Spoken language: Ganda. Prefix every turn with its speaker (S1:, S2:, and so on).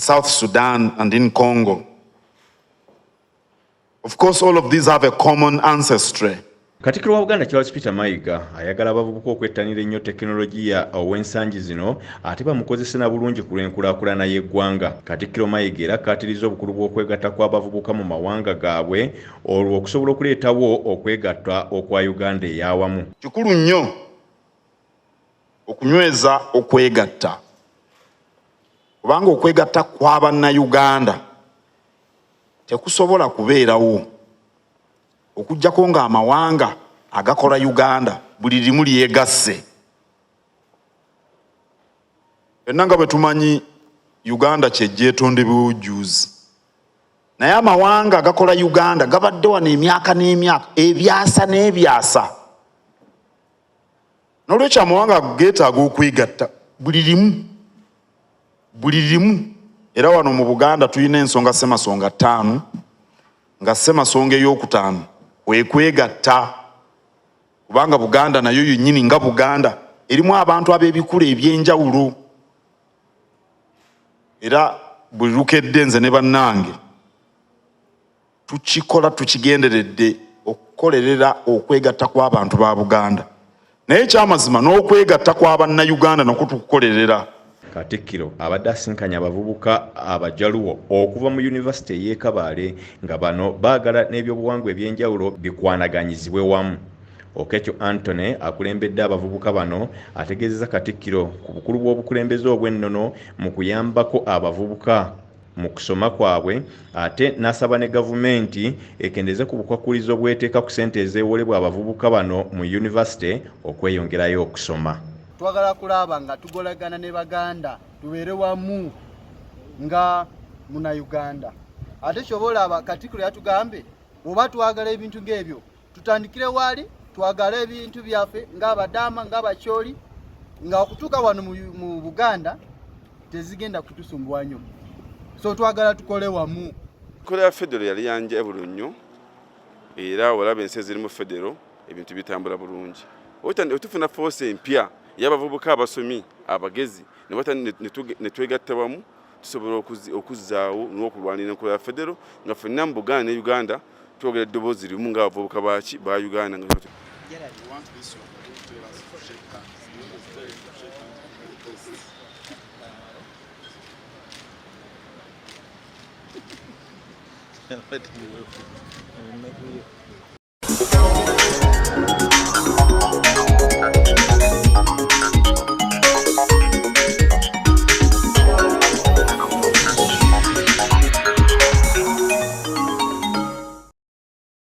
S1: South Sudan and in Congo. Of course, all of these have a common ancestry.
S2: Katikkiro wa Uganda Charles Peter Mayiga ayagala abavubuka okwettanira ennyo tekinologiya ow'ensangi zino ate bamukozese na bulungi ku lw'enkulaakulana y'eggwanga. Katikkiro Mayiga era akkaatirizza obukulu bw'okwegatta kw'abavubuka mu mawanga gaabwe olwo okusobola okuleetawo okwegatta okwa Uganda ey'awamu.
S1: Kikulu nnyo okunyweza okwegatta, kubanga okwegatta kw'Abannayuganda tekusobola kubeerawo okujjako nga amawanga agakola Uganda buli limu lyegasse. Fenna nga bwe tumanyi Uganda kye gyetonde biwujjuuzi, naye amawanga agakola Uganda gabadde wano emyaka n'emyaka, ebyasa n'ebyasa. N'olwekyo amawanga geetaaga okwegatta buli limu. Era wano mu Buganda tulina ensonga ssemasonga 5, nga ssemasonga ey'okutaano kwekwegatta, kubanga Buganda nayo yennyini nga Buganda erimu abantu ab'ebikula eby'enjawulo. Era buli lukedde nze ne bannange tukikola tukigenderedde okukolerera okwegatta kw'abantu ba Buganda, naye kyamazima n'okwegatta kw'Abannayuganda nakwo tukukolerera.
S2: Katikkiro abadde asinkanye abavubuka abajaluwo okuva mu yunivasite y'e Kabale nga bano baagala n'ebyobuwangwa ebyenjawulo bikwanaganyizibwe wamu. Oketyo Anthony akulembedde abavubuka bano ategeezezza Katikkiro ku bukulu bw'obukulembeze obw'ennono mu kuyambako abavubuka mu kusoma kwabwe, ate n'asaba ne gavumenti ekendeeze ku bukwakkulizo bw'eteeka ku ssente ezeewolebwa abavubuka bano mu yunivasite okweyongerayo okusoma.
S3: Twagala kulaba nga tugolagana ne Baganda tubeere wamu nga muna Uganda. Ate kyobola Katikkiro yatugambe oba twagala ebintu ng'ebyo tutandikire wali twagala ebintu byaffe ng'Abadaama ng'Abakyoli, nga okutuuka wano mu Buganda tezigenda kutusumbuwa nnyo, so twagala tukole wamu.
S4: Kola ya federo yali yanja bulunyo era olaba ensi zirimu federo ebintu bitambula bulungi. Otufuna force empya y'abavubuka abasomi abagezi ne twegatta wamu tusobola okuzzaawo n'okulwanira enkola ya federo nga ffenna mu Buganda ne Uganda twogera eddoboozi limu ng'abavubuka ba Uganda.